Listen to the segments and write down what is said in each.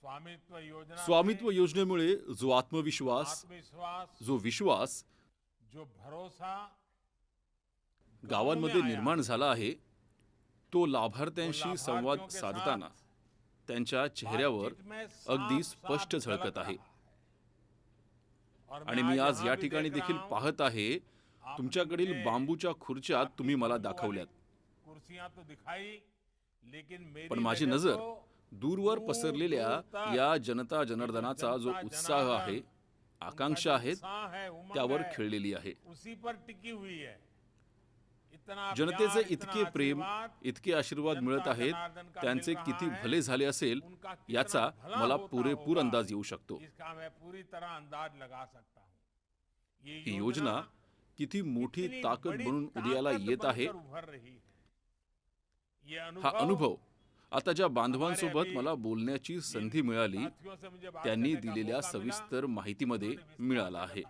स्वामित्व योजनेमुळे जो आत्मविश्वास, जो विश्वास जो भरोसा गावांमध्ये निर्माण झाला आहे, तो लाभार्थ्यांशी संवाद साधताना त्यांच्या चेहऱ्यावर अगदी स्पष्ट झळकत आहे. आणि मी आज या ठिकाणी देखील पाहत आहे, तुमच्याकडील बांबूच्या खुर्च्या तुम्ही मला दाखवल्यात, पण माझी नजर दूरवर पसरलेल्या या जनता जनार्दनाचा जो उत्साह आहे, आकांक्षा आहेत, त्यावर खिळलेली आहे. जनतेचे इतके प्रेम, इतके आशीर्वाद मिळत आहेत, त्यांचे किती भले झाले असेल याचा मला पुरेपूर अंदाज येऊ शकतो. ही योजना किती मोठी ताकद म्हणून उदयाला येत आहे, हा अनुभव आता ज्या बांधवांसोबत मला बोलण्याची संधी मिळाली, त्यांनी दिलेल्या सविस्तर माहितीमध्ये मिळाला आहे.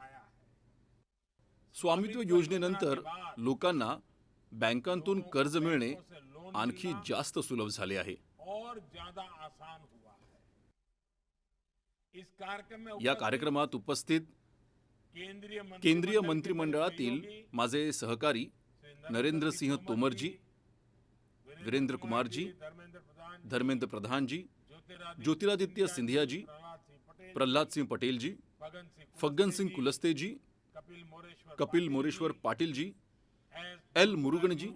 स्वामित्व योजनेनंतर लोकांना बँकांतून कर्ज मिळणे आणखी जास्त सुलभ झाले आहे. या कार्यक्रमात उपस्थित केंद्रीय मंत्रिमंडळातील माझे सहकारी नरेंद्र सिंह तोमरजी, वीरेंद्र कुमारजी, धर्मेंद्र प्रधानजी, ज्योतिरादित्य सिंधियाजी, प्रल्हाद सिंह पटेलजी, फग्गन सिंह कुलस्तेजी, कपिल मोरेश्वर पाटिलजी, एल मुरुगन जी,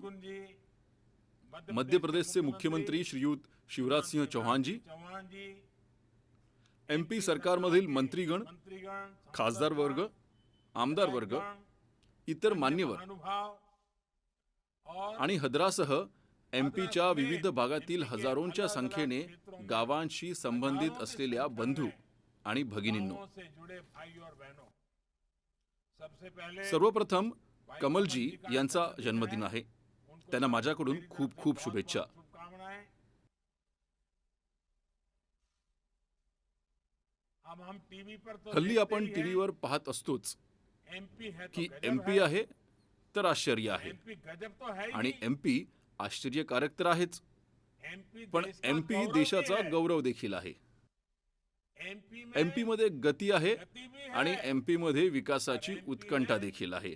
मध्य प्रदेशचे मुख्यमंत्री श्रीयुत शिवराज सिंह चौहान जी, MP सरकारमधील मंत्रीगण, खासदार वर्ग, आमदार वर्ग, इतर मान्यवर आणि हदरासह MP च्या विविध भागातील हजारोंच्या संख्येने गावांशी संबंधित असलेल्या बंधू आणि भगिनींनो, सर्वप्रथम कमलजी यांचा जन्मदिन आहे. त्यांना माझ्याकडून खूप खूप शुभेच्छा. हल्ली आपण टीव्हीवर पाहत असतोच की MP आहे तर आश्चर्य आहे, आणि MP आश्चर्यकारक तर आहेच, पण MP देशाचा गौरव देखील आहे. MP मध्ये गती आहे आणि MP मध्ये विकासाची उत्कंठा देखील आहे.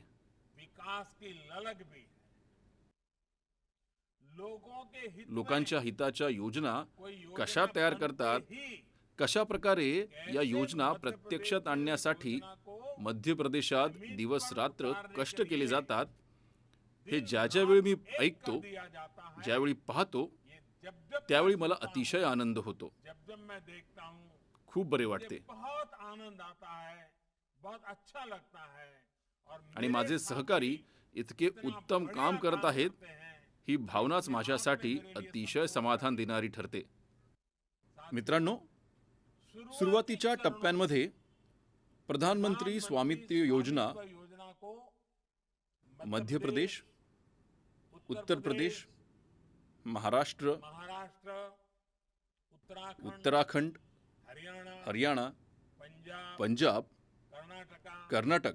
लोकांच्या हिताच्या योजना कशा तयार करतात, कशा प्रकारे या योजना प्रत्यक्षात आणण्यासाठी मध्य प्रदेशात दिवस रात्र कष्ट केले जातात, हे ज्यावेळी मी ऐकतो, ज्यावेळी पाहतो, त्यावेळी मला अतिशय आनंद होतो. खूप बरे वाटते. आणि माझे सहकारी इतके उत्तम काम करत आहेत, ही भावनाच माझ्यासाठी अतिशय समाधान देणारी ठरते. मित्रांनो, सुरुवातीच्या टप्प्यांमध्ये प्रधानमंत्री स्वामित्व योजना मध्य प्रदेश, उत्तर प्रदेश, महाराष्ट्र, उत्तराखंड, हरियाणा, पंजाब, कर्नाटक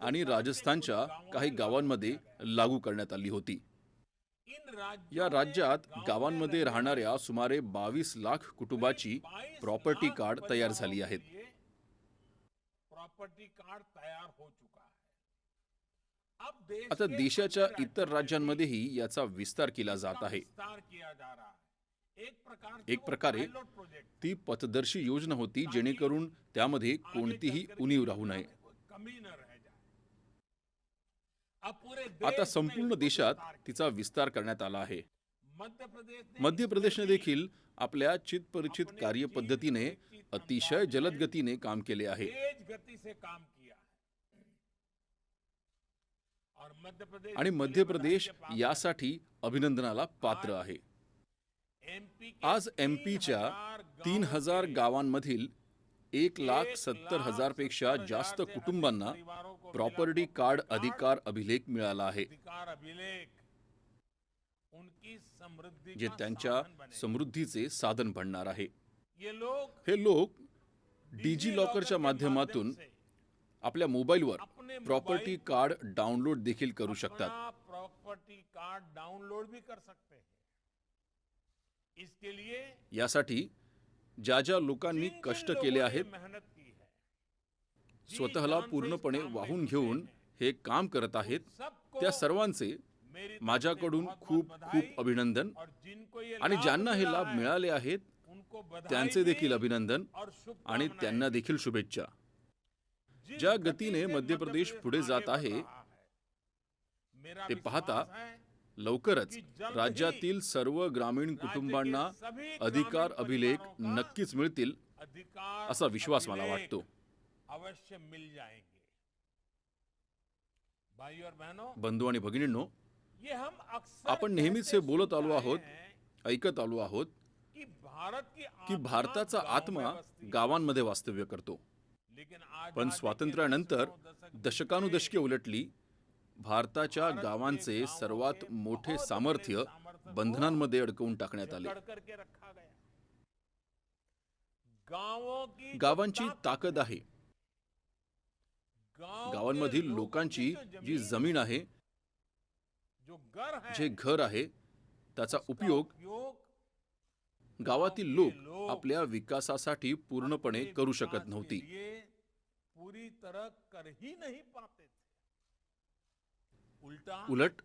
आणि राजस्थानच्या काही गावांमध्ये लागू करण्यात आली होती. या राज्यात गावांमध्ये राहणाऱ्या सुमारे 22 लाख कुटुंबाची प्रॉपर्टी कार्ड तयार झाली आहेत. आता देशाच्या इतर राज्यांमध्येही याचा विस्तार केला जात आहे. एक प्रकारे ती पथदर्शी योजना होती, जेणेकरून त्यामध्ये कोणतीही उणीव राहू नये. आता संपूर्ण देशात तिचा विस्तार करण्यात आला आहे. मध्य प्रदेशने देखील आपल्या चितपरिचित कार्यपद्धतीने अतिशय जलद गतीने काम केले आहे. आणि मध्य प्रदेश यासाठी अभिनंदनाला पात्र आहे. आज MP च्या 3000 गावांमधील 1,70,000 पेक्षा जास्त कुटुंबांना प्रॉपर्टी कार्ड अधिकार अभिलेख मिळाला आहे, जे त्यांच्या समृद्धीचे साधन बनणार आहे. हे लोक डिजी लॉकरच्या माध्यमातून आपल्या मोबाईलवर प्रॉपर्टी कार्ड डाउनलोड देखील करू शकतात. यासाठी ज्या ज्या लोकांनी जिन कष्ट लोगों केले ने आहेत, मेहनत की है, जी स्वतःला जान से पूर्णपणे इस काम में वाहून जुटे घेऊन हैं, हे काम करत आहेत, सबको त्या सर्वांचे मेरी तरफ से माझ्याकडून बहुत-बहुत खूप बधाई खूप अभिनंदन. और जिनको ये आणि लाभ ज्यांना हे मिला लाभ है, मिळाले आहेत उनको बधाई त्यांचे भी देखील अभिनंदन और आणि शुभकामनाएं त्यांना भी। देखील शुभेच्छा. जिस ज्या गति गतीने से मध्य प्रदेश पुढे आगे जात बढ़ आहे, रहा है, मेरा ते पाहता विश्वास है लवकरच की जल्द ही राज्यातील सर्व ग्रामीण राज्य के कुटुंबांना सभी अधिकार ग्रामीण अभिलेख परिवारों का नक्कीच मिळतील अधिकार असा विश्वास मला अभिलेख वाटतो. अवश्य मिल जाएंगे। भाई और बहनों, बंधू आणि भगिनींनो, ये हम अक्सर आपण नेहमीच कहते हे बोलत आलो सुनते आए आहोत, हैं ऐकत आलो आहोत की भारत की की आत्मा भारताचा गांव आत्मा में बसती है। गावांमध्ये वास्तव्य करतो. लेकिन पण आजादी के स्वातंत्र्यानंतर दशकों-दशक दशकानुदशके उलटली, भारताच्या भारत के गावांचे गांवों सर्वात के मोठे बहुत सामर्थ्य बड़े सामर्थ्य को बंधनांमध्ये अडकवून टाकण्यात आले. जकड़ करके रखा गया। गांवों की जो गावांची ताकद आहे, गांव गावांमधील के लोगों लोकांची की जी जमीन आहे, जो घर है, जे घर आहे, त्याचा उसका उपयोग गावातील गांव लोक के लोग आपल्या विकासासाठी पूर्णपणे अपने करू विकास शकत के नव्हती. लिए पूरी तरह कर ही नहीं पाते थे। उलट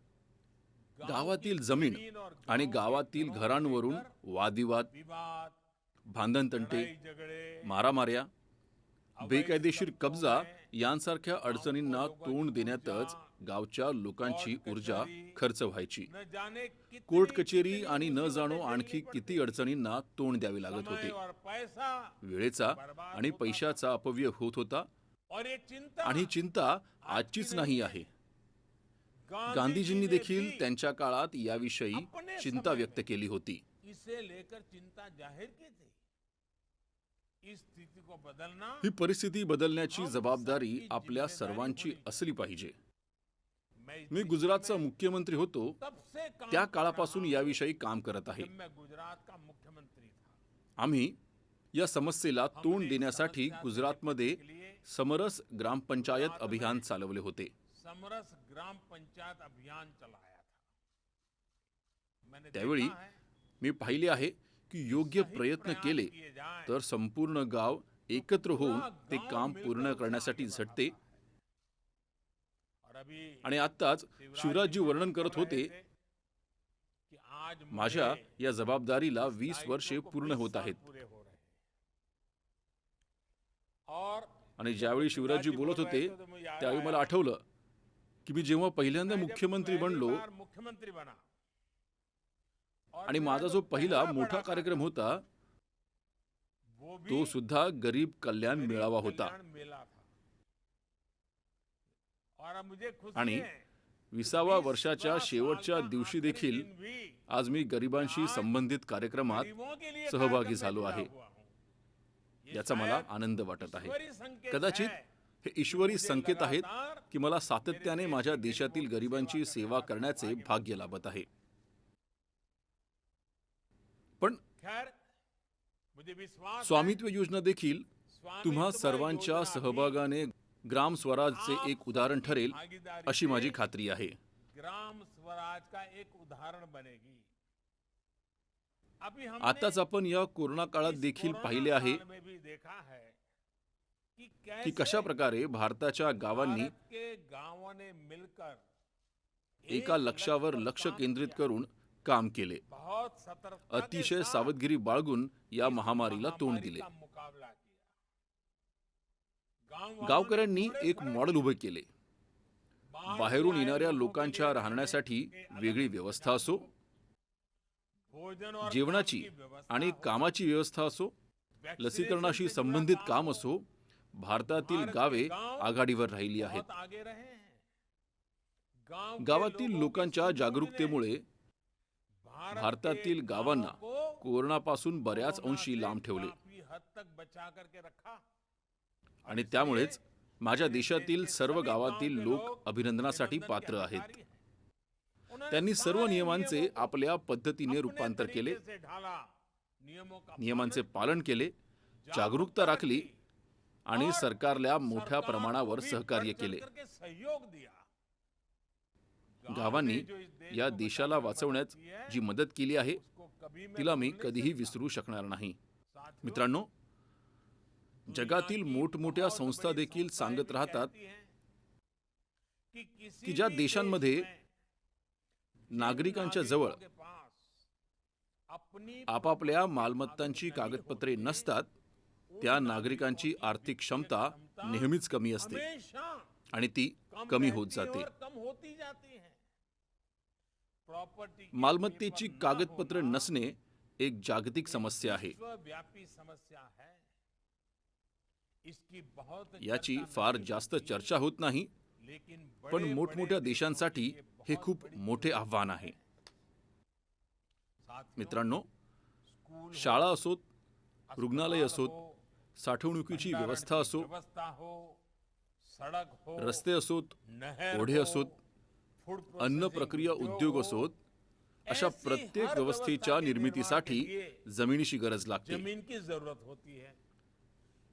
गांव गावातील की जमीन और आणि गांव के गावातील घरों को घरांवरून लेकर वादविवाद, विवाद, भांडणतंटे, लड़ाई झगड़े, मारामाऱ्या, अवैध बेकायदेशीर कब्जों कब्जा में यांसारख्या अडचणींना लोगों तोंड की देण्यातच ऊर्जा, गावच्या लोकांची कोर्ट ऊर्जा कचेरी, खर्च व्हायची. न जाने कितनी कोर्ट कचेरी कितनी आणि न मुसीबतें जाणो झेलनी आणखी पड़ती किती अडचणींना तोंड द्यावे लागत समय होते. और पैसा वेळेचा बर्बाद आणि होता पैशाचा अपव्यय होत होता. और ये चिंता आणि चिंता आजचीच नाही आहे. गांधीजींनी देखील भी त्यांच्या काळात याविषयी अपने चिंता समय व्यक्त में केली होती. इसे लेकर चिंता जाहिर की थी। इस स्थिति को बदलना ही परिस्थिती बदलण्याची हम जबाबदारी सबकी आपल्या जिम्मेदारी सर्वांची होनी असली पाहिजे. मैं इस मी दिशा गुजरातचा में मुख्यमंत्री होतो तब से काम त्या कर काळापासून रहा हूं याविषयी काम करत आहे. जब मैं गुजरात का मुख्यमंत्री था। आम्ही या समस्येला तोंड हमने देण्यासाठी समस्या से गुजरातमध्ये निपटने के लिए समरस ग्रामपंचायत गुजरात अभियान में चालवले होते. समरस ग्राम पंचायत अभियान चलाया था। मैंने त्यावेळी देखा है मी पाहिले आहे की योग्य सही प्रयत्न प्रयास केले किए जाएं तर संपूर्ण गाव एकत्र होऊन पूरा ते गांव काम मिलकर पूर्ण उसे करण्यासाठी आगे झटते. बढ़ाता है। और अभी आणि आत्ताच शिवराजजी वर्णन करत होते, कि आज माझ्या मुझे या जबाबदारीला इस 20 दायित्व वर्षे को पूर्ण 20 होत साल आहेत. पूरे हो रहे हैं। और आणि ज्यावेळी शिवराजजी बोलत होते त्यावेळी मला आठवलं की मी जेव्हा पहिल्यांदा मैं जब मुख्यमंत्री पहली बनलो बार मुख्यमंत्री बना और आणि मेरा माझा जो पहिला बड़ा मोठा कार्यक्रम होता वो भी तो सुद्धा गरीब कल्याण गरीब मेळावा होता. कल्याण मेला था। और अब मुझे खुशी आणि है 20व्या 20 वर्षाच्या साल शेवटच्या का दिवशी आखिरी देखील दिन भी आज मी गरिबांशी संबंधित कार्यक्रमात गरीबों के लिए सहभागी कार्यक्रम में झालो जुड़ा आहे. हुआ हूं। ये याचा मला शायद आनंद वाटत आहे. ईश्वरी संकेत कदाचित है हे ईश्वरी मुझे संकेत आहेत लगातार की मला सातत्याने मेरे माझ्या देश के देशातील गरीबों की गरिबांची सेवा सेवा करण्याचं करण्याचे भाग्य भाग्य लाभत आहे. पण खैर मुझे विश्वास है स्वामित्व योजना देखील तुम्हा स्वामित्व सर्वांच्या योजना भी सहभागाने ग्राम स्वराजचे आप एक उदाहरण सबकी ठरेल भागीदारी अशी से माझी खात्री आहे. ग्राम स्वराज का एक उदाहरण बनेगी। अभी हमने आताच आपण या कोरोना काळात इस देखील कोरोना पाहिले आहे काल में भी देखा है कि की कैसे कशा प्रकारे भारताच्या गावांनी भारत के गांवों ने मिलकर एका एक लक्ष्यावर पर लक्ष काम केंद्रित किया। करून काम केले. बहुत सतर्कता के अतिशय साथ सावधगिरी बाळगून या इस महामारीला तोंड महामारी दिले. का मुकाबला किया। गांव गावकऱ्यांनी वालों ने एक थोड़े मॉडेल उभे केले. बाहर बाहेरून से आए येणाऱ्या लोगों के लोकांच्या लिए राहण्यासाठी रहने के वेगळी अलग व्यवस्था असो, भोजन और जेवणाची काम की व्यवस्था आणि हो, कामाची व्यवस्था असो, वैक्सीनेशन लसीकरणाशी से जुड़ा संबंधित काम काम हो, असो, भारतातील भारत के गावे गांव आघाडीवर राहिली आहेत. बहुत आगे रहे हैं। गांव के गावातील लोगों की लोकांच्या समूह ने जागरूकतेमुळे भारतातील के गावांना गांवों को कोरोनापासून बऱ्याच कोरोना अंशी से लांब ठेवले. काफी हद तक बचा करके रखा। आणि त्यामुळेच माझ्या देशातील सर्व गावातील लोक अभिनंदनासाठी पात्र आहेत. त्यांनी सर्व नियमांचे आपल्या पद्धतीने रूपांतर केले, नियमांचे पालन केले, जागरूकता राखली आणि सरकारला मोठ्या प्रमाणावर सहकार्य केले. गावांनी या देशाला वाचवण्यात जी मदत केली आहे तिला मी कधीही विसरू शकणार नाही. साथियों, मित्रांनो, जगातील मोठमोठ्या संस्था देखील सांगत राहतात की ज्या देशांमध्ये नागरिकांच्या जवळ आपापल्या मालमत्तांची कागदपत्रे नसतात, त्या नागरिकांची आर्थिक क्षमता नेहमीच कमी असते आणि ती कमी होत जाते. मालमत्तेची कागदपत्रे नसणे एक जागतिक समस्या आहे. याची फार जास्त चर्चा होत नाही, पण मोठमोठ्या देशांसाठी हे खूप मोठे आव्हान आहे. मित्रांनो, शाळा असोत, रुग्णालय असोत, साठवणुकीची व्यवस्था असो, रस्ते असोत, ओढे असोत, अन्न प्रक्रिया उद्योग असोत, अशा प्रत्येक व्यवस्थेच्या निर्मितीसाठी जमिनीची गरज लागते.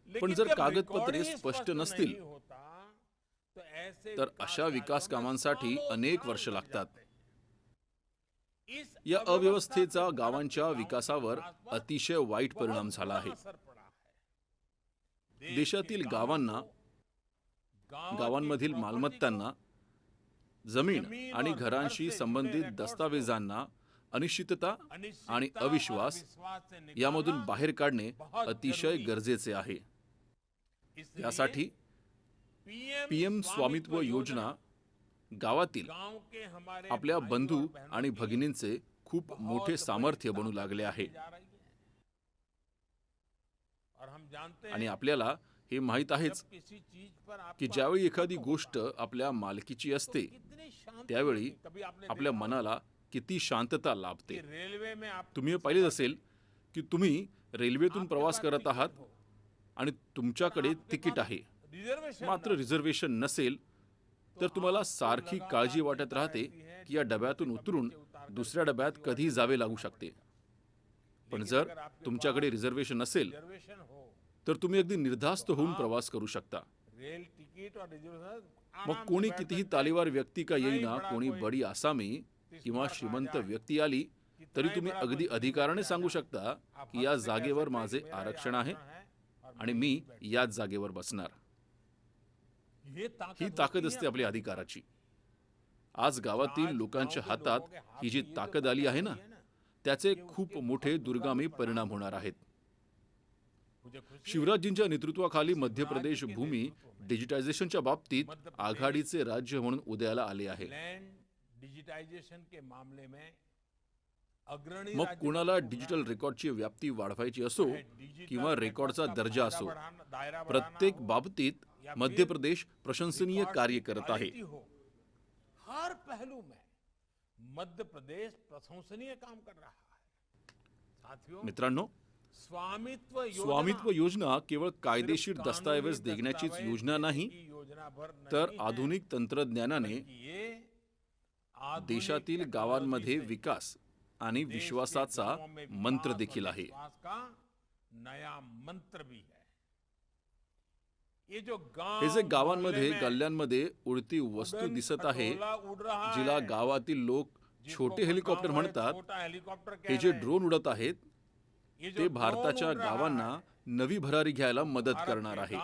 पण जर कागदपत्रे स्पष्ट नसतील तर अशा विकास कामांसाठी अनेक वर्ष लागतात. या अव्यवस्थेचा गावांच्या विकासावर अतिशय वाईट परिणाम झाला आहे. देशातील गावांमधील मालमत्तांना, जमीन आणि घरांशी संबंधित दस्तावेजांना अनिश्चितता आणि अविश्वास यामधून बाहेर काढणे अतिशय गरजेचे आहे. यासाठी पीएम स्वामित्व योजना गावातील आपल्या बंधू आणि भगिनींचे खूप मोठे सामर्थ्य बनू लागले आहे. आणि आपल्याला हे माहित आहेच की ज्यावेळी एखादी गोष्ट आपल्या मालकीची असते त्यावेळी आपल्या मनाला किती शांतता लाभते. तुम्ही पाहिलेच असेल की तुम्ही रेल्वेतून प्रवास करत आहात आणि तुमच्याकडे तिकीट आहे, मात्र रिझर्वेशन नसेल तर तुम्हाला सारखी काळजी वाटत राहते की या डब्यातून उतरून दुसऱ्या डब्यात कधी जावे लागू शकते. पण जर तुमच्याकडे रिझर्वेशन असेल तर तुम्ही अगदी निर्धास्त होऊन प्रवास करू शकता. मग कोणी कितीही तालीवार व्यक्ती का येईना, कोणी बडी आसामी किंवा श्रीमंत व्यक्ती आली तरी तुम्ही अगदी अधिकाराने सांगू शकता की या जागेवर माझे आरक्षण आहे आणि मी याच जागेवर बसणार. ही ताकद असते आपल्या अधिकाराची. आज गावातील लोकांच्या हातात ही जी ताकद आली आहे ना, त्याचे खूप मोठे दूरगामी परिणाम होणार आहेत. शिवराजजींच्या नेतृत्वाखाली मध्य प्रदेश भूमी डिजिटायझेशनच्या बाबतीत आघाडीचे राज्य म्हणून उदयाला आले आहे. मग कुणाला डिजिटल रेकॉर्डची व्याप्ती वाढवायची असो किंवा रेकॉर्डचा दर्जा असो, प्रत्येक बाबतीत मध्य प्रदेश प्रशंसनीय कार्य करत आहे. हर पहलू में मध्य प्रदेश प्रशंसनीय काम कर रहा है. मित्रांनो, स्वामित्व योजना केवळ कायदेशीर दस्तऐवज देण्याचीच योजना नाही, तर आधुनिक तंत्रज्ञानाने देशातील गावांमध्ये विकास आणि विश्वासाचा मंत्र देखील आहे. हे जे गावांमध्ये गल्ल्यांमध्ये उडती वस्तू दिसत आहे, जिला गावातील लोक छोटे हेलिकॉप्टर म्हणतात, हे जे ड्रोन उडत आहेत, ते भारताच्या गावांना नवी भरारी घ्यायला मदत करणार आहे.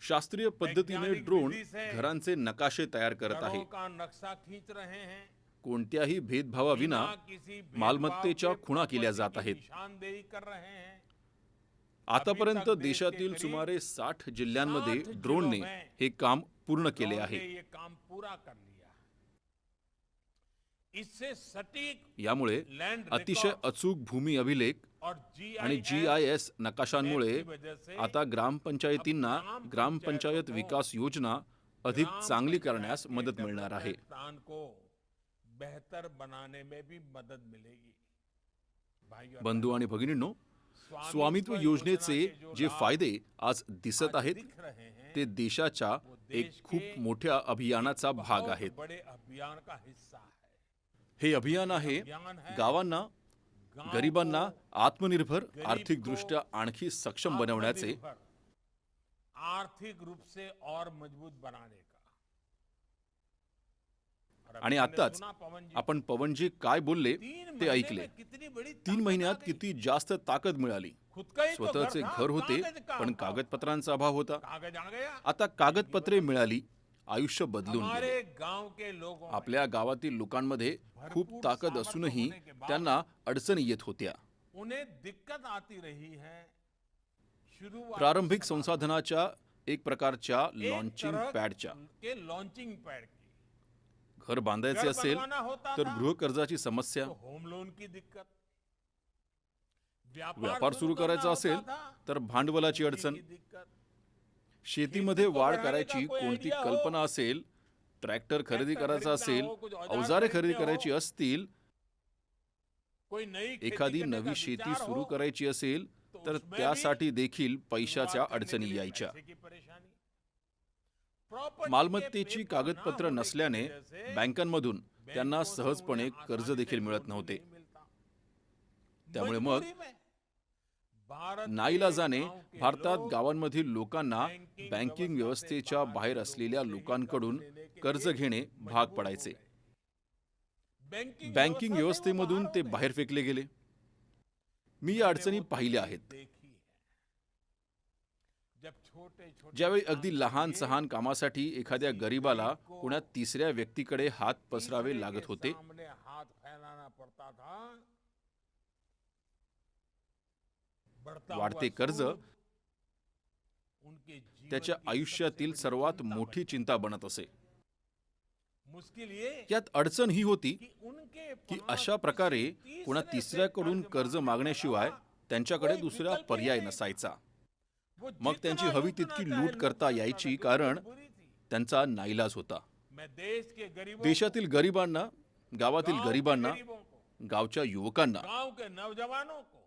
शास्त्रीय पद्धतीने ड्रोन घरांचे नकाशे तयार करत आहे. कोणत्याही भेदभावाविना मालमत्तेच्या खुणा केल्या जात आहेत. आतापर्यंत देशातील सुमारे 60 जिल्ह्यांमध्ये ड्रोनने हे काम पूर्ण केले आहे. यामुळे अतिशय अचूक भूमी अभिलेख आणि GIS नकाशांमुळे आता ग्रामपंचायतींना ग्रामपंचायत विकास योजना अधिक चांगली करण्यास मदत मिळणार आहे. बंधू आणि भगिनींनो, स्वामित्व योजनेचे जे फायदे आज दिसत आहेत ते देशाच्या एक खूप मोठ्या अभियानाचा भाग आहेत. हे अभियान आहे गावांना, गरिबांना आत्मनिर्भर, आर्थिकदृष्ट्या आणखी सक्षम बनवण्याचे. आर्थिक रूप से और मजबूत बनाने का. आणि आताच आपण पवनजी काय बोलले ते ऐकले. 3 महिन्यात किती जास्त ताकद मिळाली. स्वतःचे घर होते पण कागदपत्रांचा अभाव होता. कागज आ गया. आता कागदपत्रे मिळाली, आयुष्य बदलून गेले. हमारे गांव के लोगों आपल्या गावातील लोकांमध्ये खूप ताकद असूनही त्यांना अडचणी येत होत्या. उन्हें दिक्कत आती रही है. शुरुआत प्रारंभिक संसाधनाच्या एक प्रकारच्या लॉन्चिंग पॅडच्या, के लॉन्चिंग पैड की घर बांधायचे घर असेल बनवाना होता तर था, गृहकर्जाची समस्या, तो होम लोन की दिक्कत. व्यापार सुरू करायचा असेल तर भांडवलाची अडचण, की दिक्कत. शेतीमध्ये वाढ करायची कोणती कल्पना असेल, ट्रॅक्टर खरेदी करायचा असेल, अवजारे खरेदी करायची असतील, कोई नई खेती एखादी करने का नवी शेती विचार सुरू हो, करायची असेल तो तर उसमें त्यासाठी देखील पैशाच्या शुरुआत करने के अडचणी लिए यायच्या. पैसे की परेशानी. Property मालमत्तेची के paper कागदपत्र ना होने की नसल्याने वजह से बँकांमधून त्यांना बैंकों से सहजपणे उन्हें कर्ज आसानी देखील से मिळत लोन नव्हते. नहीं मिलता. त्यामुळे मग मजबूरी में भारत के नाईलाजाने गांव के भारतात लोग गावांमधील लोकांना बँकिंग व्यवस्थेच्या बाहेर असलेल्या लोकांकडून कर्ज घेणे भाग पडायचे. बँकिंग व्यवस्थेमधून ते बाहेर फेकले गेले. मी या अडचणी पाहिल्या आहेत. ज्यावेळी अगदी लहान सहान कामासाठी एखाद्या गरीबाला कोणा तिसऱ्या व्यक्तीकडे हात पसरावे लागत होते, हाथ फैलाना पड़ता था. बढ़ता हुआ वाढते कर्ज सूद उनके जीवन त्याच्या की आयुष्यातील सबसे बड़ी सर्वात चिंता मोठी बनी. चिंता बनत असे. मुश्किल ये यात अडचण ही होती कि उनके की पास अशा प्रकारे किसी कोणा तीसरे तिसऱ्याकडून से कर्ज मागण्याशिवाय त्यांच्याकडे कोई दुसरा विकल्प ही पर्याय नहीं. नसायचा. वो मग त्यांची जितना हवी लूटना तितकी चाहे लूट करता सकता यायची, था, क्योंकि कारण मजबूरी थी. त्यांचा नाईलाज होता. मैं देश के गरीबों देशातील गरिबांना, गावातील गांव के गरिबांना, गरीबों को, गावच्या युवकांना गांव के नौजवानों को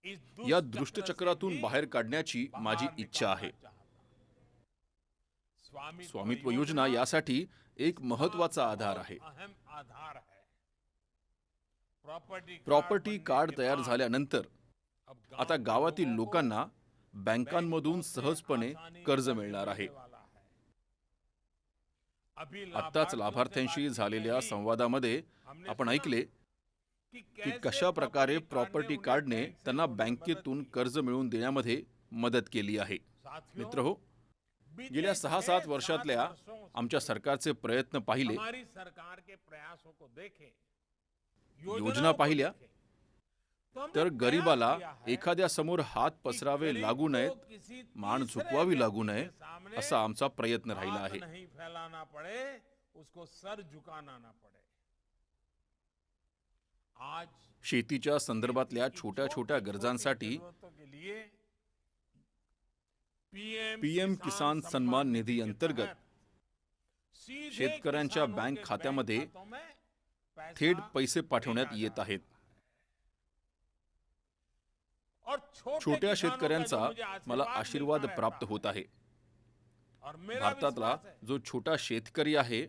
इस या दुष्ट दृष्टचक्रातून बाहेर काढण्याची माझी इच्छा आहे. स्वामित्व योजना यासाठी एक महत्वाचा आधार आहे. अहम आधार है. प्रॉपर्टी कार्ड तयार झाल्यानंतर आता गावातील लोकांना बँकांमधून सहजपणे कर्ज मिळणार आहे. आत्ताच लाभार्थ्यांशी झालेल्या संवादामध्ये आपण ऐकले की कशा प्रकारे प्रॉपर्टी कार्डने त्यांना बँकेतून कर्ज मिळवून देण्यामध्ये मदत केली आहे. मित्रहो, गेल्या 6-7 वर्षातल्या आमच्या सरकारचे प्रयत्न पाहिले, योजना पाहिल्या, तर गरिबाला एखाद्या समोर हात पसरावे लागू नयेत, मान झुकवावी लागू नये, असा आमचा प्रयत्न राहिला आहे. नहीं फैलाना पड़े, उसको सर झुकाना ना पड़े. आज शेतीच्या संदर्भातल्या छोट्या छोट्या गरजांसाठी पीएम किसान सन्मान निधी अंतर्गत शेतकऱ्यांच्या बँक खात्यामध्ये थेट पैसे पाठवण्यात येत आहेत. छोट्या शेतकऱ्यांचा मला आशीर्वाद प्राप्त होत आहे. भारतातला जो छोटा शेतकरी आहे,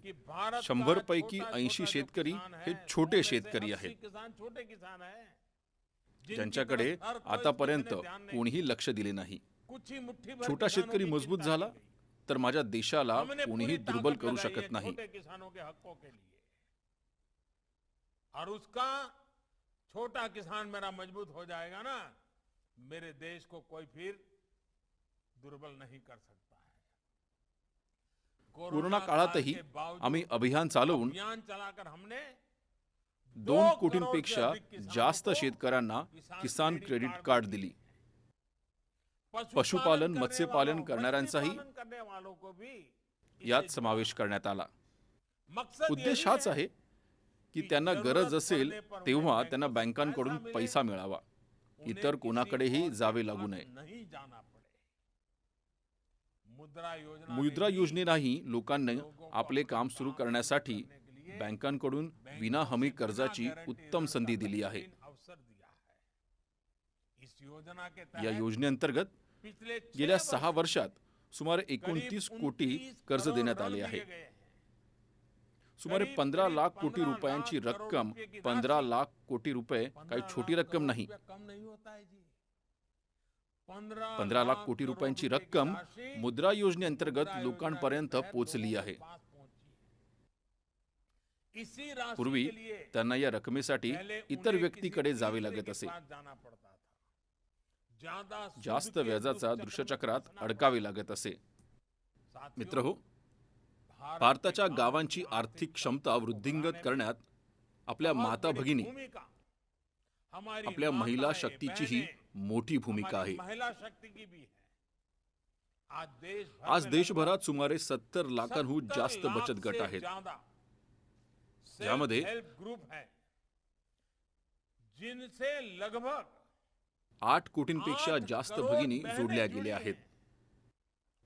100 पैकी 80 शेतकरी हे छोटे शेतकरी आहेत, ज्यांच्याकडे आतापर्यंत कोणीही लक्ष दिले नाही. छोटा शेतकरी मजबूत झाला तर माझ्या देशाला कोणीही दुर्बल करू शकत नाही. और उसका छोटा किसान मेरा मजबूत हो जाएगा ना, मेरे देश को कोई फिर दुर्बल नहीं कर सकता है. कोरोना काळातही आम्ही अभियान चालवून अभियान चलाकर हमने 2 कोटींपेक्षा जास्त शेतकऱ्यांना किसान क्रेडिट कार्ड दिली. पशुपालन, मत्स्यपालन करणाऱ्यांचाही यात समावेश करण्यात आला. उद्देश हाच आहे की त्यांना गरज असेल तेव्हा त्यांना बँकांकडून पैसा मिळावा, इतर कोणाकडेही जावे लागू नये. मुद्रा योजनेलाही लोकांनी आपले काम सुरू करण्यासाठी बँकांकडून विना हमी कर्जाची उत्तम संधी दिली आहे. या योजनेअंतर्गत गेल्या 6 वर्षात सुमारे 29 कोटी कर्ज देण्यात आले आहे. सुमारे 15 लाख कोटी रुपयांची रक्कम, 15 लाख कोटी रुपये काही छोटी रक्कम नाही. 15 लाख कोटी रुपयांची रक्कम मुद्रा योजनेअंतर्गत लोकांपर्यंत पोहोचली आहे. इसी राशि पूर्वी के लिए त्यांना या रकमेसाठी पहले इतर उन्हें व्यक्तीकडे किसी जावे तीसरे लागत के असे. पास जाना पड़ता था. ज्यादा सूद जास्त के व्याजाचा दुष्चक्र में दृश्यचक्रात फंसना पड़ता अडकावे लागत असे. था. मित्रहो, भारत भारताच्या के गावांची गांवों की आर्थिक क्षमता को वृद्धिंगत बढ़ाने में करण्यात आपल्या बहुत माता बड़ी भगिनी, भूमिका हमारी आपल्या महिला माताएं, शक्तीचीही बहनें, मोठी भूमिका हमारी आहे. महिला शक्ति की भी है. आज देशभरात सुमारे 70 लाखांहून 70 जास्त लाख बचत गट से आहेत, ज्यादा ज्यामध्ये हेल्प ग्रुप है, जिनसे लगभग 8 कोटींपेक्षा 8 जास्त करोड़ भगिनी बहनें जोडल्या जुड़ी गेल्या हैं. आहेत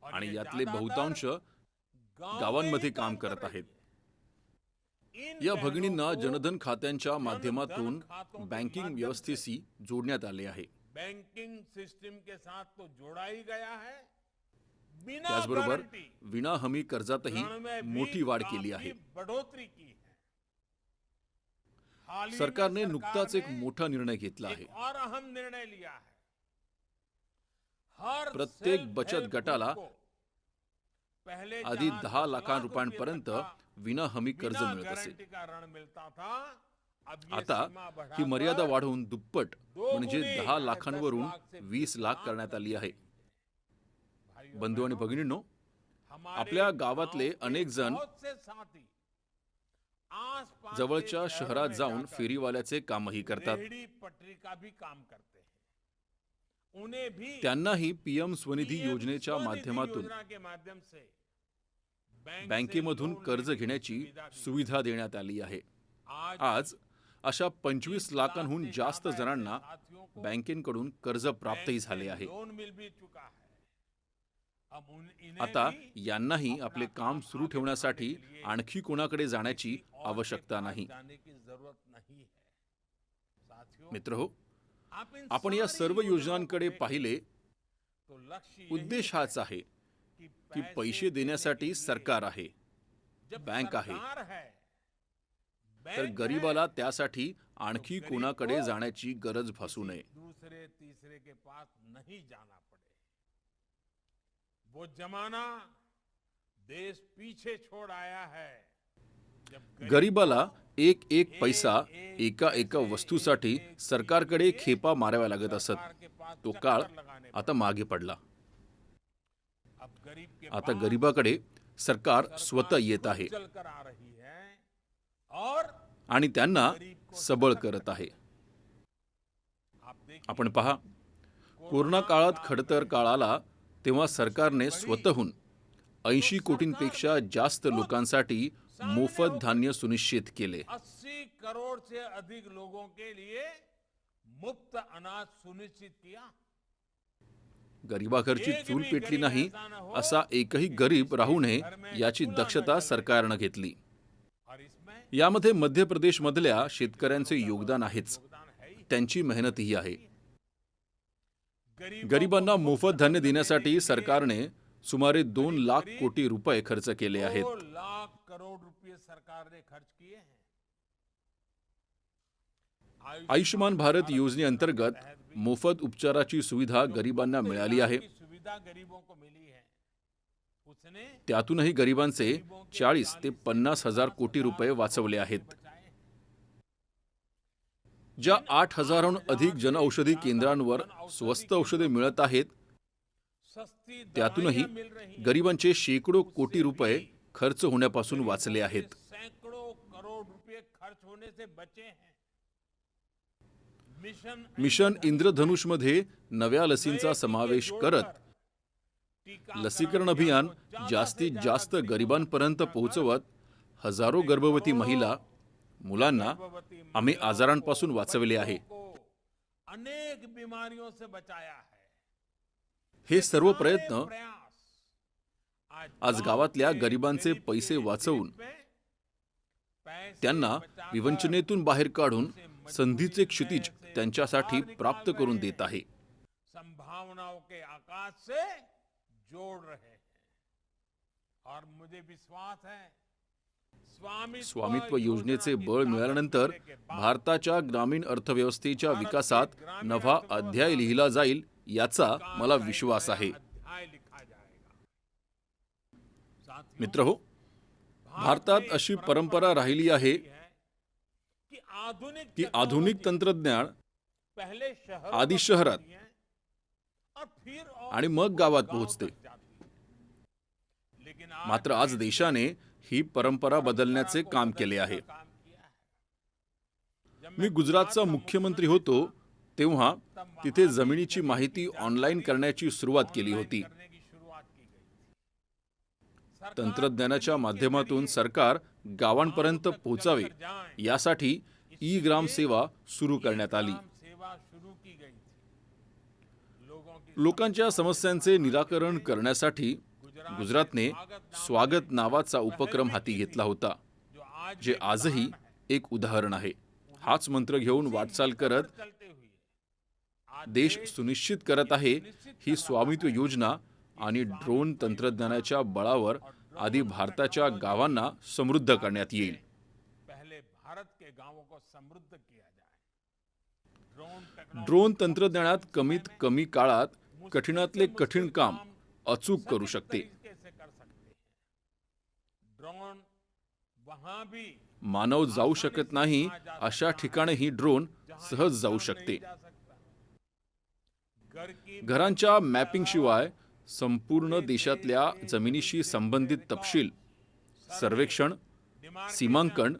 और आणि ये यातले ज्यादातर बहुतांश गांव गावांमध्ये में ही काम कर करत रही आहेत. हैं. इन या बहनों भगिनींना को जनधन खात्यांच्या माध्यमातून खातों के बँकिंग माध्यम व्यवस्थेशी जोडण्यात आले आहे. बैंकिंग सिस्टम के साथ तो जोड़ा ही गया है. बिना त्याचबरोबर गारंटी विना हमी कर्जातही ऋण में भी मोठी वाढ केली काफी आहे. बढ़ोतरी की है. हाल ही में सरकारने सरकार नुकताच एक ने मोठा निर्णय घेतला आहे. एक और अहम निर्णय लिया है. हर प्रत्येक सेल्फ बचत हेल्प गटाला ग्रुप को पहले आधी जहां 10 10 लाखां लाख रुपयांपर्यंत रुपये तक का विना हमी कर्ज बिना मिळत असे. गारंटी का ऋण मिलता था, अब ये आता सीमा ही बढ़ाकर मर्यादा वाढवून दुप्पट म्हणजे दोगुनी 10 लाखांवरून 10 लाख से 20 लाख करण्यात आली आहे. भाइयों बंधू आणि बहनों, भगिनींनो, हमारे आपल्या गावातले गांव के अनेक जण बहुत से साथी आसपास जवळच्या के शहरात शहरों में जाऊन जाकर फेरीवाल्याचे कामही करतात. रेहड़ी पटरी का भी काम करते हैं. उन्हें भी त्यांनाही पीएम स्वनिधी PM योजनेच्या स्वनिधी माध्यमातून योजना के माध्यम से बैंक से बँकेमधून लोन कर्ज लेने की घेण्याची सुविधा दी. सुविधा देण्यात आली आहे. आज आज अशा 25 लाखांहून से जास्त ज्यादा जणांना ऐसे साथियों को बँकेकडून कर्ज प्राप्तही बैंक से झाले आहे. लोन मिल भी चुका है. अब इन्हें आता भी यांनाही अपना आपले काम काम सुरू आगे ठेवण्यासाठी बढ़ाने के लिए आणखी कोणाकडे जाण्याची किसी और के आवश्यकता पास नाही. जाने की जरूरत नहीं है. साथियों, मित्रहो, आप इन आपण या सारी सर्व योजनाओं योजनांकडे को देखें पाहिले तो लक्ष्य यही उद्देश है हाच आहे कि की पैसे देने देण्यासाठी के लिए सरकार आहे, जब बँक आहे, सरकार है, तर बैंक गरीबाला है, त्यासाठी आणखी गरीब कोणाकडे को जाण्याची गरज भासू किसी नये. दूसरे तीसरे के पास नहीं जाना पड़े. वो जमाना देश पीछे छोड़ आया है जब गरीबाला एक एक एक- पैसा एक एका एका पैसे, वस्तूसाठी एक सरकारकडे चीज खेपा माराव्या लागत असत. सरकार के पास तो चक्कर काळ लगाने आता मागे पडला. अब गरीब के आता पास गरीबाकडे सरकार सरकार स्वतः येत खुद आहे चलकर आ रही है और आणि त्यांना गरीब को सबळ सशक्त करत आहे. आप देखिए, आपण पहा, कोरोना काळात खडतर काळ आला तेव्हा सरकारने स्वतःहून 80 कोटींपेक्षा जास्त लोकांसाठी मोफत धान्य सुनिश्चित केले. 80 करोड़ से अधिक लोगों के लिए मुफ्त अनाज सुनिश्चित किया. गरिबाघरची एक चूल भी पेटली गरीब नाही ऐसा न हो असा एकही गरीब राहू नये घर में याची चूल्हा न दक्षता जले. सरकारनं घेतली. और इसमें यामध्ये मध्य प्रदेशमधल्या शेतकऱ्यांचे योगदान आहेच, योगदान है ही. त्यांची मेहनतही आहे. गरीबों गरिबांना को मोफत धान्य देण्यासाठी देने के लिए सरकारने सुमारे 2 लाख कोटी रुपये खर्च केले 2 आहेत. लाख करोड़ रुपए सरकार ने खर्च किए हैं. आयुष्यमान भारत योजनेअंतर्गत तहत भी मोफत उपचाराची सुविधा जो गरिबांना मुफ्त मिळाली इलाज आहे. की सुविधा गरीबों को मिली है. उसने त्यातूनही गरिबांचे गरीबों के 40 ते 40 50 हजार कोटी रुपये करोड़ वाचवले रुपए आहेत. बचाए हैं. ज्या 8,000हून अधिक जनऔषधी केंद्रांवर स्वस्त औषधे मिळत आहेत, सस्ती त्यातूनही दवाइयां मिल रही हैं. गरिबांचे शेकडो कोटी उससे रुपये भी खर्च होण्यापासून गरीबों वाचले के आहेत. सैकड़ों करोड़ रुपए खर्च होने से बचे हैं. मिशन इंद्रधनुषमध्ये नव्या लसींचा समावेश करत लसीकरण अभियान जास्तीत जास्त गरिबांपर्यंत पोहोचवत हजारो गर्भवती महिला, मुलांना आम्ही आजारांपासून वाचवले आहे. अनेक बीमारियों से बचाया है. हे सर्व प्रयत्न प्रयास आज गावातल्या गरिबांचे पैसे वाचवून त्यांना विवंचनेतून बाहेर काढून संधीचे क्षितिज त्यांच्यासाठी प्राप्त करून देत आहे. संभावनाओं के आकाश से जोड़ रहे हैं. और मुझे विश्वास है स्वामित्व योजनेचे बळ मिळाल्यानंतर भारताच्या ग्रामीण अर्थव्यवस्थेच्या विकासात नवा अध्याय लिहिला जाईल याचा मला विश्वास आहे. मित्रहो, भारतात अशी परंपरा राहिली आहे कि आधुनिक की आधुनिक तंत्रज्ञान पहले शहरों आधी तक शहरात पहुंचती है और फिर आणि मग गावात पोहोचते. तक जाती है. लेकिन मात्र आज देशाने ही परंपरा बदलण्याचे काम केले आहे. काम किया है. जब मी मैं गुजरातचा मुख्यमंत्री होतो तेव्हा तिथे जमिनीची माहिती ऑनलाईन करण्याची सुरुवात केली होती. करने की शुरुआत की गई थी. सरकार तंत्रज्ञानाच्या माध्यमातून सरकार गावांपर्यंत पोहोचावे यासाठी ई ग्राम सेवा सुरू करण्यात आली. ग्राम सेवा शुरू की गई थी. लोगों की लोकांच्या समस्यांचे निराकरण करण्यासाठी गुजरातने स्वागत नावाचा उपक्रम हाती घेतला होता, जो आज जे आजही एक उदाहरण आहे. हाच मंत्र घेऊन वाटचाल करत चलते हुए आज देश सुनिश्चित करत आहे ही स्वामित्व योजना आणि ड्रोन तंत्रज्ञानाच्या बळावर आधी भारताच्या गावांना समृद्ध करण्यात येईल. पहले भारत के गांवों को समृद्ध किया जाए. ड्रोन तंत्रज्ञानात कमीत कमी काळात कठीणातले कठीण काम अचूक करू शकते. कैसे कर सकते हैं. ड्रोन वहां भी मानव जाऊ शकत नाही अशा ठिकाणीही ड्रोन सहज जाऊ शकते. जा सकता. घर की घरांच्या मॅपिंग शिवाय संपूर्ण देशातल्या जमिनीशी संबंधित तपशील, सर्वेक्षण, सीमांकन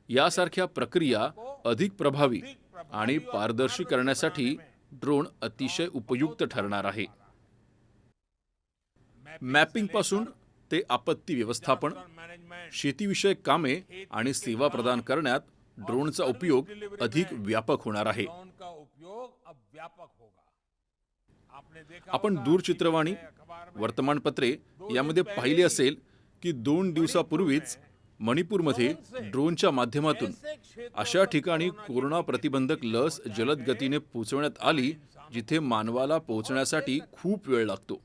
यासारख्या प्रक्रिया अधिक प्रभावी आणि पारदर्शी करण्यासाठी ड्रोन अतिशय उपयुक्त ठरणार आहे. मॅपिंग पासून ते आपत्ती व्यवस्थापन, मैनेजमेंट शेतीविषयक कामे आणि सेवा प्रदान करण्यात ड्रोनचा उपयोग अधिक व्यापक होणार आहे. ड्रोन का उपयोग अब व्यापक होगा. आपने देखा आपण होगा दूरचित्रवाणी, अखबार में वर्तमानपत्रे यामध्ये पाहिले असेल की 2 दिवसापूर्वीच मणिपूरमध्ये ड्रोनच्या माध्यमातून ऐसे क्षेत्रों अशा ठिकाणी कोरोना प्रतिबंधक लस जलद गतीने पोहोचवण्यात आली जिथे मानवाला पोहोचण्यासाठी खूप वेळ लागतो.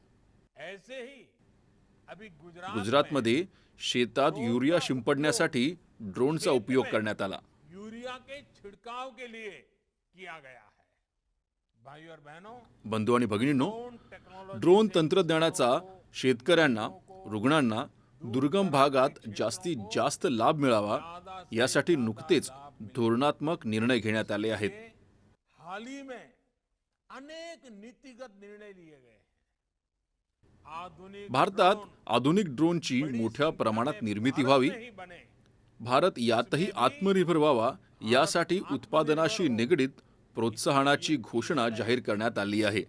ऐसे ही अभी गुजरातमध्ये शेतात युरिया शिंपडण्यासाठी ड्रोनचा उपयोग करण्यात आला. यूरिया के छिड़काव के लिए किया गया है. भाइयों और बहनों, बंधू आणि भगिनींनो, ड्रोन टेक्नोलॉजी ड्रोन तंत्रज्ञानाचा शेतकऱ्यांना, रुग्णांना दुर्गम भागात जास्तीत जास्त लाभ मिळावा यासाठी नुकतेच धोरणात्मक निर्णय घेण्यात आले आहेत. हाल ही में अनेक नीतिगत निर्णय लिए गए हैं. आधुनिक भारतात आधुनिक ड्रोनची मोठ्या प्रमाणात निर्मिती व्हावी, भारत में ही बने. भारत यातही आत्मनिर्भर व्हावा यासाठी उत्पादनाशी निगडीत प्रोत्साहनाची घोषणा जाहीर करण्यात आली आहे.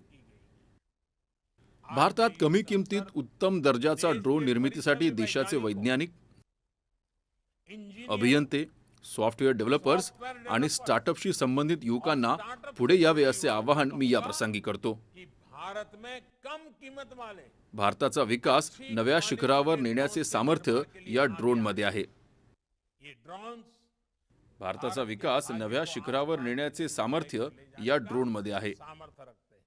भारतात कमी किमतीत उत्तम दर्जाचा ड्रोन निर्मितीसाठी देशाचे वैज्ञानिक, अभियंते, सॉफ्टवेअर डेव्हलपर्स आणि स्टार्टअपशी संबंधित युवकांना पुढे यावे असे आवाहन मी या प्रसंगी करतो. कि भारत में कम कीमत वाले भारताचा विकास नव्या शिखरावर नेण्याचे सामर्थ्य या ड्रोनमध्ये आहे. ये ड्रोन्स भारताचा विकास नव्या शिखरावर नेण्याचे सामर्थ्य या ड्रोनमध्ये आहे. सामर्थ्य रखते हैं.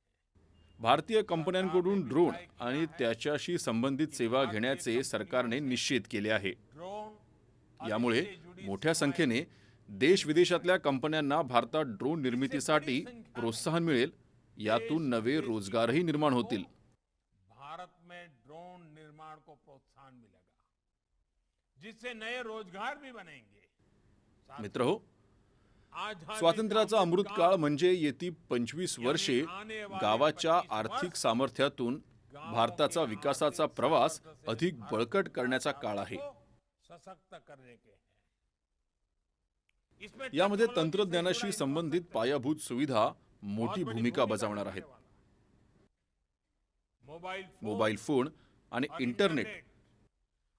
भारतीय कंपन्यांकडून ड्रोन आणि त्याच्याशी संबंधित सेवा घेण्याचे सरकारने निश्चित केले आहे. ड्रोन यामुळे मोठ्या संख्येने देश विदेशातल्या कंपन्यांना भारतात ड्रोन निर्मितीसाठी प्रोत्साहन मिळेल. यातून नवे रोजगारही निर्माण होतील. भारत में ड्रोन निर्माण को प्रोत्साहन मिलेगा, जिससे नए रोजगार भी बनेंगे. मित्रहो, आजादी स्वातंत्र्याचा अमृतकाळ म्हणजे येती 25 वर्षे गावाच्या आर्थिक सामर्थ्यातून भारताचा विकासाचा प्रवास अधिक बळकट करण्याचा काळ आहे. सशक्त करने के हैं. इसमें यामध्ये टेक्नोलॉजी से तंत्रज्ञानाशी जुड़ा संबंधित पायाभूत सुविधा मोठी बहुत बड़ी भूमिका भूमिका बजावणार आहेत. मोबाइल मोबाईल फोन आणि और इंटरनेट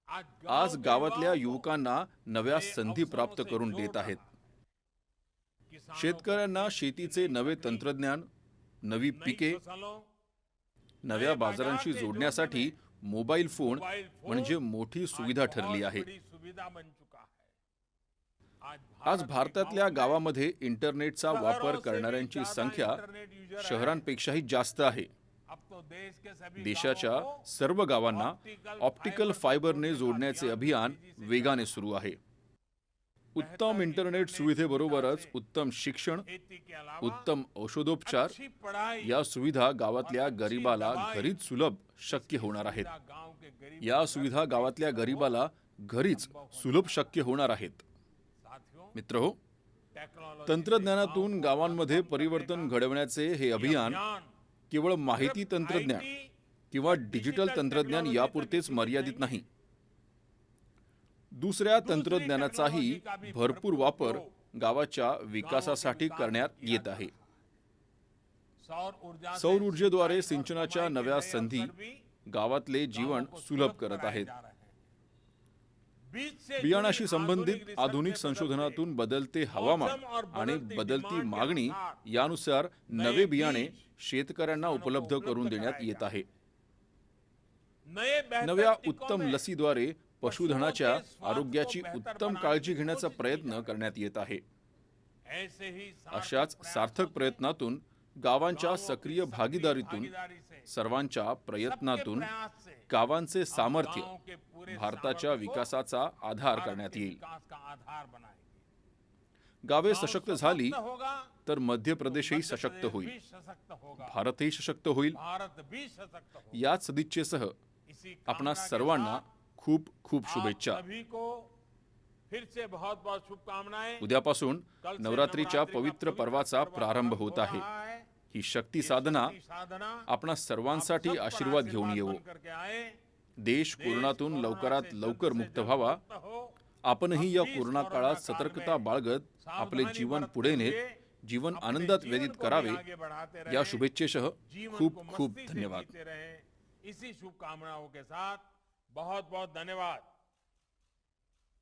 आज के गावातल्या युवाओं को युवकांना नव्या नए संधी अवसरों प्राप्त से करून जोड़ देत रहा आहेत. है. किसानों शेतकऱ्यांना को शेतीचे नवे तंत्रज्ञान, नवी नई पिके, फसलों, नव्या बाजारांशी जोडण्यासाठी मोबाईल फोन मोबाइल फोन म्हणजे मोठी आज सुविधा बहुत ठरली आहे. बड़ी सुविधा बन चुका है. आज भारत के भारतातल्या गांव में गावामध्ये इंटरनेटचा शहरों वापर से भी करणाऱ्यांची ज्यादा संख्या इंटरनेट यूजर है. शहरांपेक्षाही जास्त आहे. अब तो देश के सभी देशाच्या गांवों को सर्व गावांना ऑप्टिकल फायबरने जोडण्याचे अभियान वेगाने सुरू आहे. उत्तम इंटरनेट सुविधेबरोबरच उत्तम शिक्षण, खेती के अलावा उत्तम औषधोपचार अच्छी पढ़ाई या सुविधा गावातल्या गरिबाला घरीच सुलभ शक्य होणार आहेत. गांव के गरीब या सुविधा गावातल्या गरिबाला घरीच सुलभ शक्य होणार आहेत. साथियों, मित्रहो, टेक्नोलॉजी तंत्रज्ञानातून गावांमध्ये परिवर्तन घडवण्याचे हे अभियान केवळ माहिती तंत्रज्ञान किंवा डिजिटल तंत्रज्ञान यापुरतेच मर्यादित नाही. दुसऱ्या तंत्रज्ञानाचाही भरपूर वापर गावाच्या विकासासाठी करण्यात येत आहे. सौर ऊर्जेद्वारे सिंचनाच्या नव्या संधी गावातले जीवन सुलभ करत आहेत. बियाणाशी संबंधित आधुनिक संशोधनातून बदलते हवामान आणि बदलती मागणी यानुसार नवे बियाणे शेतकऱ्यांना उपलब्ध करून देण्यात येत आहे. नव्या उत्तम लसीद्वारे पशुधनाच्या आरोग्याची उत्तम काळजी घेण्याचा प्रयत्न करण्यात येत आहे. अशाच सार्थक प्रयत्नातून, गावांच्या सक्रिय भागीदारीतून, सर्वांच्या प्रयत्नातून गावांचे सामर्थ्य भारताच्या विकासाचा आधार करण्यात येईल. गावे सशक्त झाली तर मध्य प्रदेशही सशक्त होईल, भारतही सशक्त होईल. या सदिच्छेसह आपणा सर्वांना खूप खूप शुभेच्छा. उद्यापासून नवरात्रीच्या पवित्र पर्वाचा प्रारंभ होत आहे. ही शक्ती साधना आपणा सर्वांसाठी आशीर्वाद घेऊन येवो. देश कोरोनातून लवकरात लवकर मुक्त व्हावा. आपणही या कोरोना काळात सतर्कता बाळगत आपले जीवन पुढे नेत जीवन आनंदात व्यतीत करावे, या शुभेच्छेसह खूप खूप धन्यवाद. इसी शुभकामनाओं के साथ बहुत बहुत धन्यवाद.